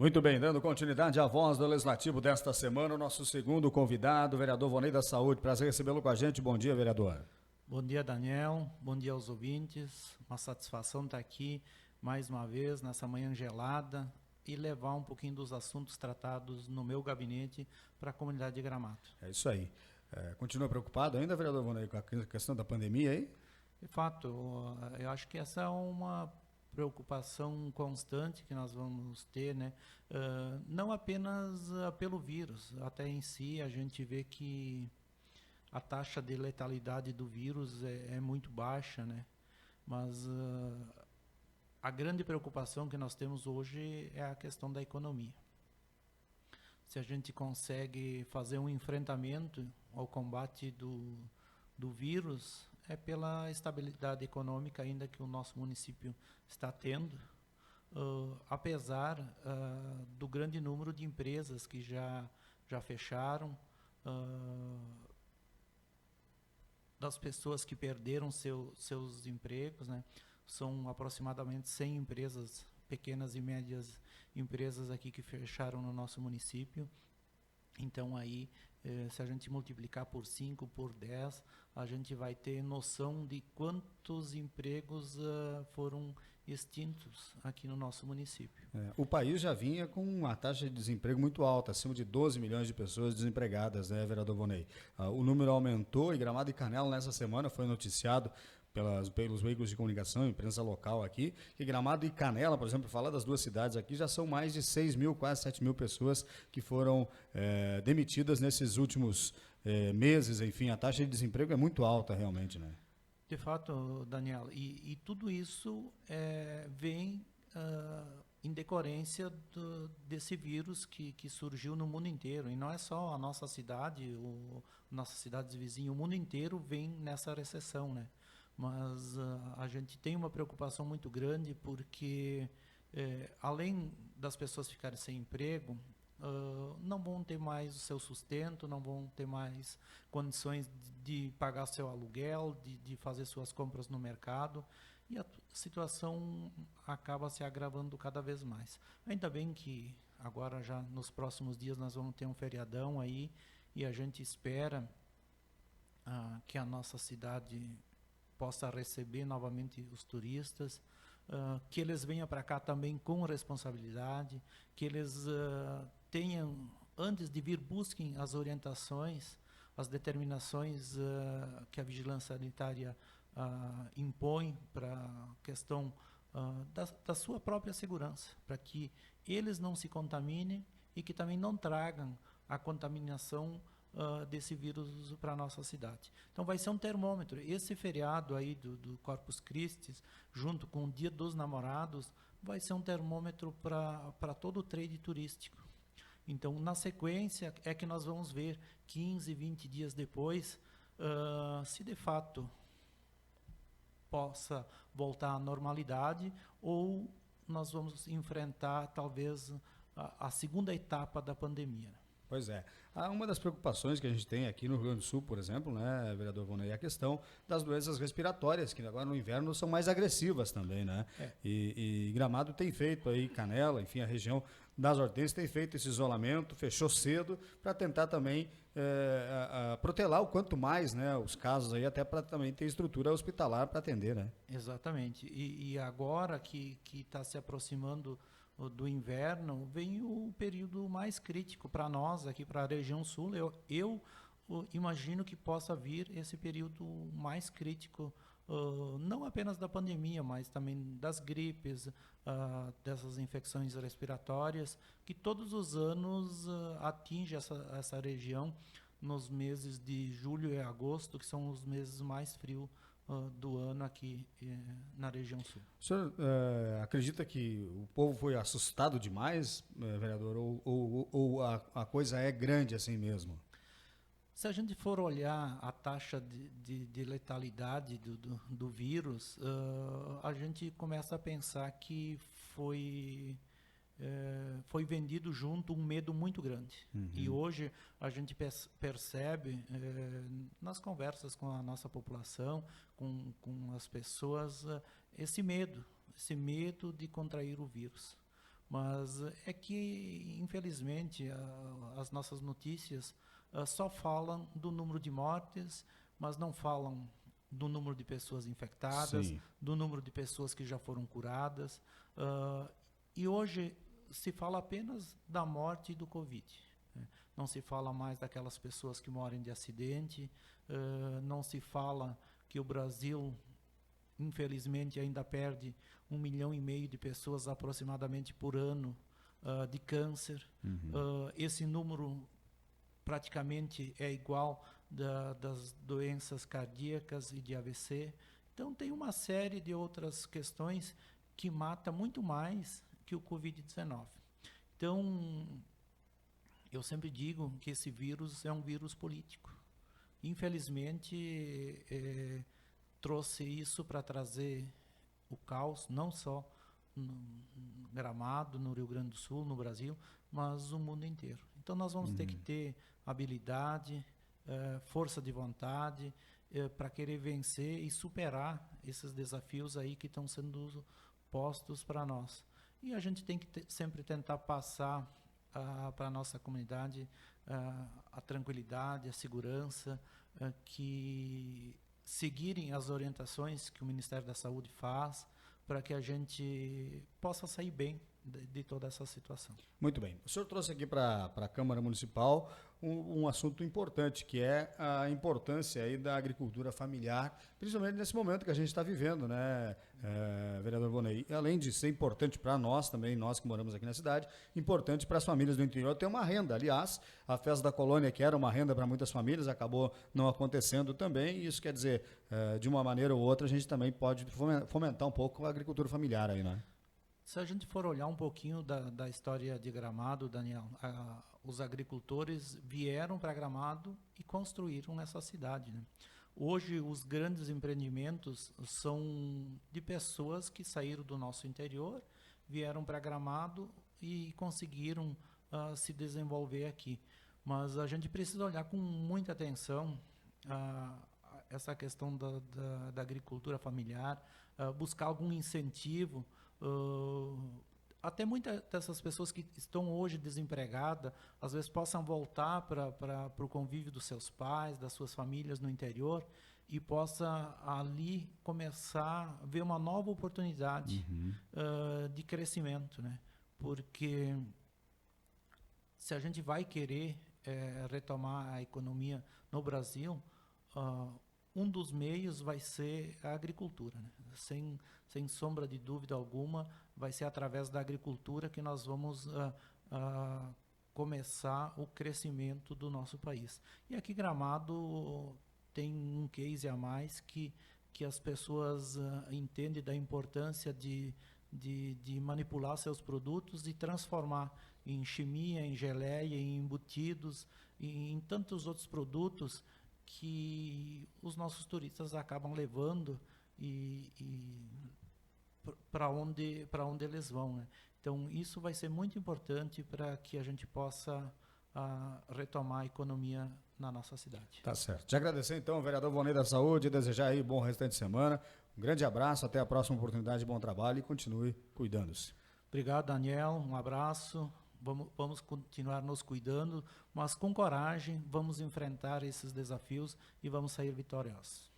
Muito bem, dando continuidade à voz do Legislativo desta semana, o nosso segundo convidado, o vereador Vonei da Saúde. Prazer recebê-lo com a gente. Bom dia, vereador. Bom dia, Daniel. Bom dia aos ouvintes. Uma satisfação estar aqui mais uma vez nessa manhã gelada e levar um pouquinho dos assuntos tratados no meu gabinete para a comunidade de Gramado. É isso aí. Continua preocupado ainda, vereador Vonei, com a questão da pandemia aí? De fato, eu acho que essa é uma preocupação constante que nós vamos ter, né? Não apenas pelo vírus, até em si a gente vê que a taxa de letalidade do vírus é muito baixa, né? Mas a grande preocupação que nós temos hoje é a questão da economia. Se a gente consegue fazer um enfrentamento ao combate do vírus, é pela estabilidade econômica ainda que o nosso município está tendo, apesar do grande número de empresas que já fecharam, das pessoas que perderam seus empregos, né? São aproximadamente 100 empresas, pequenas e médias empresas aqui que fecharam no nosso município. Então aí, se a gente multiplicar por 5, por 10, a gente vai ter noção de quantos empregos foram extintos aqui no nosso município. O país já vinha com uma taxa de desemprego muito alta, acima de 12 milhões de pessoas desempregadas, né, vereador Vonei? O número aumentou e Gramado e Canela nessa semana foi noticiado pelos veículos de comunicação, imprensa local aqui, que Gramado e Canela, por exemplo, falar das duas cidades aqui, já são mais de 6 mil, quase 7 mil pessoas que foram demitidas nesses últimos meses. Enfim, a taxa de desemprego é muito alta realmente, né? De fato, Daniel, e tudo isso vem em decorrência desse vírus que surgiu no mundo inteiro. E não é só a nossa cidade, nossas cidades vizinhas, o mundo inteiro vem nessa recessão, né? Mas a gente tem uma preocupação muito grande porque, além das pessoas ficarem sem emprego, não vão ter mais o seu sustento, não vão ter mais condições de pagar seu aluguel, de fazer suas compras no mercado, e a situação acaba se agravando cada vez mais. Ainda bem que agora já nos próximos dias nós vamos ter um feriadão aí, e a gente espera que a nossa cidade possa receber novamente os turistas, que eles venham para cá também com responsabilidade, que eles tenham, antes de vir, busquem as orientações, as determinações que a vigilância sanitária impõe para a questão da sua própria segurança, para que eles não se contaminem e que também não tragam a contaminação desse vírus para a nossa cidade. Então vai ser um termômetro. Esse feriado aí do Corpus Christi, junto com o Dia dos Namorados, vai ser um termômetro para todo o trade turístico. Então, na sequência, é que nós vamos ver 15, 20 dias depois, se de fato possa voltar à normalidade ou nós vamos enfrentar, talvez, a segunda etapa da pandemia. Pois é. Uma das preocupações que a gente tem aqui no Rio Grande do Sul, por exemplo, né, vereador Vonei, é a questão das doenças respiratórias, que agora no inverno são mais agressivas também, né? E Gramado tem feito aí, Canela, enfim, a região das Hortênsias tem feito esse isolamento, fechou cedo, para tentar também protelar o quanto mais, né, os casos aí, até para também ter estrutura hospitalar para atender, né? Exatamente. E agora que está se aproximando do inverno, vem o período mais crítico para nós, aqui para a região sul. Eu imagino que possa vir esse período mais crítico, não apenas da pandemia, mas também das gripes, dessas infecções respiratórias, que todos os anos atinge essa região nos meses de julho e agosto, que são os meses mais frios do ano aqui na região sul. O senhor acredita que o povo foi assustado demais, vereador, ou a coisa é grande assim mesmo? Se a gente for olhar a taxa de letalidade do vírus, a gente começa a pensar que foi vendido junto um medo muito grande. Uhum. E hoje a gente percebe, nas conversas com a nossa população, com as pessoas, esse medo de contrair o vírus. Mas é que, infelizmente, as nossas notícias só falam do número de mortes, mas não falam do número de pessoas infectadas, Sim. do número de pessoas que já foram curadas. E hoje se fala apenas da morte e do Covid, né? Não se fala mais daquelas pessoas que morrem de acidente, não se fala que o Brasil, infelizmente, ainda perde 1,5 milhão de pessoas aproximadamente por ano de câncer. Esse número praticamente é igual das doenças cardíacas e de AVC. Então, tem uma série de outras questões que mata muito mais que o Covid-19. Então, eu sempre digo que esse vírus é um vírus político. Infelizmente, trouxe isso para trazer o caos, não só no Gramado, no Rio Grande do Sul, no Brasil, mas no mundo inteiro. Então, nós vamos ter que ter habilidade, força de vontade, para querer vencer e superar esses desafios aí que estão sendo postos para nós. E a gente tem que sempre tentar passar para a nossa comunidade a tranquilidade, a segurança, que seguirem as orientações que o Ministério da Saúde faz, para que a gente possa sair bem de toda essa situação. Muito bem. O senhor trouxe aqui para a Câmara Municipal um assunto importante, que é a importância aí da agricultura familiar, principalmente nesse momento que a gente está vivendo, né, vereador Vonei? Além de ser importante para nós também, nós que moramos aqui na cidade, importante para as famílias do interior ter uma renda. Aliás, a festa da colônia, que era uma renda para muitas famílias, acabou não acontecendo também, e isso quer dizer, de uma maneira ou outra, a gente também pode fomentar um pouco a agricultura familiar aí, né? Se a gente for olhar um pouquinho da história de Gramado, Daniel, os agricultores vieram para Gramado e construíram essa cidade, né? Hoje, os grandes empreendimentos são de pessoas que saíram do nosso interior, vieram para Gramado e conseguiram se desenvolver aqui. Mas a gente precisa olhar com muita atenção essa questão da agricultura familiar, buscar algum incentivo. Até muitas dessas pessoas que estão hoje desempregadas, às vezes possam voltar para o convívio dos seus pais, das suas famílias no interior, e possa ali começar a ver uma nova oportunidade de crescimento, né? Porque se a gente vai querer retomar a economia no Brasil, um dos meios vai ser a agricultura, né? Sem sombra de dúvida alguma, vai ser através da agricultura que nós vamos começar o crescimento do nosso país. E aqui Gramado tem um case a mais que as pessoas entendem da importância de manipular seus produtos e transformar em chimia, em geleia, em embutidos, e em tantos outros produtos que os nossos turistas acabam levando para onde eles vão, né? Então, isso vai ser muito importante para que a gente possa retomar a economia na nossa cidade. Tá certo. Te agradecer, então, vereador Vonei da Saúde, desejar aí bom restante de semana. Um grande abraço, até a próxima oportunidade, bom trabalho e continue cuidando-se. Obrigado, Daniel. Um abraço. Vamos continuar nos cuidando, mas com coragem vamos enfrentar esses desafios e vamos sair vitoriosos.